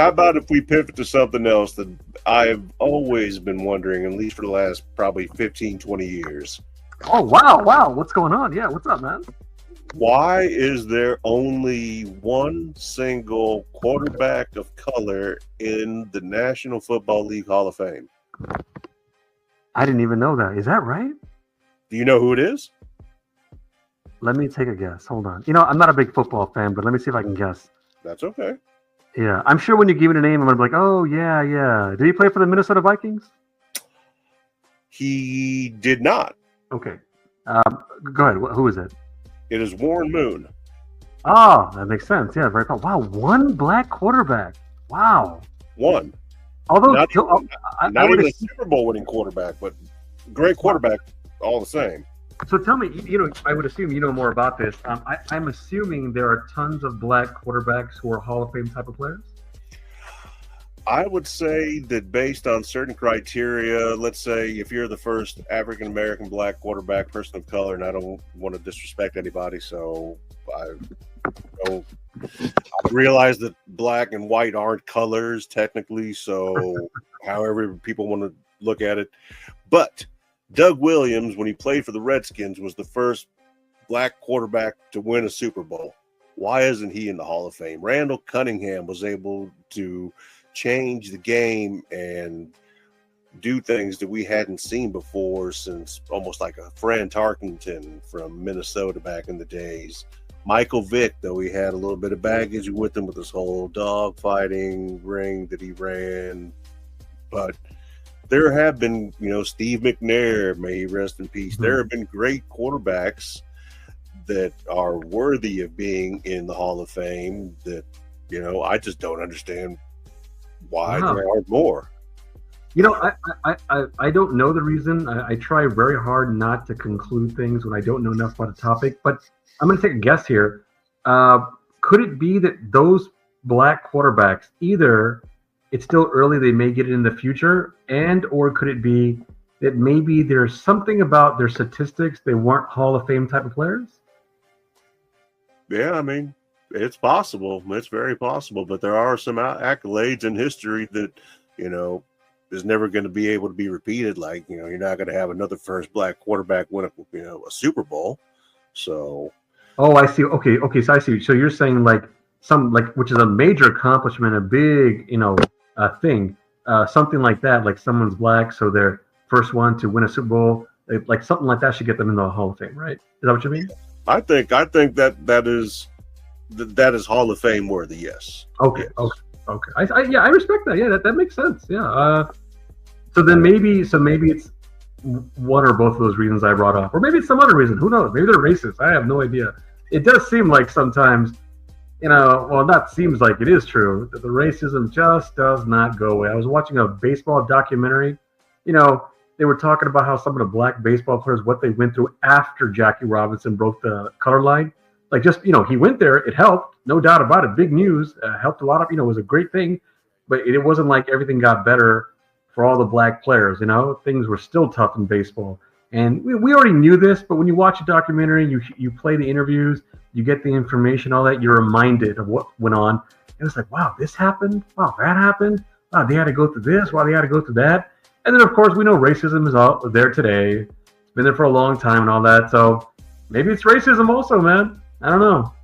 how about if we pivot to something else that I've always been wondering, at least for the last probably 15, 20 years. Oh, wow. What's going on? Yeah, what's up, man? Why is there only one single quarterback of color in the National Football League Hall of Fame? I didn't even know that. Is that right? Do you know who it is? Let me take a guess. Hold on. I'm not a big football fan, but let me see if I can guess. That's okay. Yeah, I'm sure when you give it a name, I'm going to be like, oh, yeah. Did he play for the Minnesota Vikings? He did not. Okay. Go ahead. Who is it? It is Warren Moon. Oh, that makes sense. Yeah, very cool. Wow, one black quarterback. Wow. One. Although not even a assume, Super Bowl winning quarterback, but great quarterback all the same. So tell me, I would assume you know more about this. I'm assuming there are tons of black quarterbacks who are Hall of Fame type of players. I would say that based on certain criteria, let's say if you're the first African-American black quarterback, person of color, and I don't want to disrespect anybody, so I realize that black and white aren't colors technically, so however people want to look at it. But Doug Williams, when he played for the Redskins, was the first black quarterback to win a Super Bowl. Why isn't he in the Hall of Fame? Randall Cunningham was able to change the game and do things that we hadn't seen before since almost like a Fran Tarkenton from Minnesota back in the days. Michael Vick, though he had a little bit of baggage with him with this whole dog fighting ring that he ran. But there have been, Steve McNair, may he rest in peace. Mm-hmm. There have been great quarterbacks that are worthy of being in the Hall of Fame that, I just don't understand why there aren't more. I don't know the reason. I try very hard not to conclude things when I don't know enough about a topic, but I'm going to take a guess here. Could it be that those black quarterbacks, either it's still early, they may get it in the future, or could it be that maybe there's something about their statistics, they weren't Hall of Fame type of players? Yeah, I mean, it's possible. It's very possible, but there are some accolades in history that, is never going to be able to be repeated. Like, you're not going to have another first black quarterback win a Super Bowl. So. Oh, I see. Okay. So I see. So you're saying which is a major accomplishment, a big, thing, something like that, like someone's black, so they're first one to win a Super Bowl, like something like that should get them in the Hall of Fame, right? Is that what you mean? I think that is Hall of Fame worthy. Yes. Okay. Yes. Okay. I respect that. Yeah, that makes sense. Yeah. So maybe it's one or both of those reasons I brought up, or maybe it's some other reason. Who knows? Maybe they're racist. I have no idea. It does seem like sometimes, not seems like it is true, that the racism just does not go away. I was watching a baseball documentary. They were talking about how some of the black baseball players, what they went through after Jackie Robinson broke the color line. Like, just, he went there, it helped, no doubt about it. Big news, helped a lot of, it was a great thing, but it wasn't like everything got better for all the black players. Things were still tough in baseball. And we already knew this, but when you watch a documentary, you play the interviews, you get the information, all that, you're reminded of what went on. And it's like, wow, this happened. Wow, that happened. Wow, they had to go through this. Wow, they had to go through that. And then, of course, we know racism is out there today. It's been there for a long time and all that. So maybe it's racism also, man. I don't know.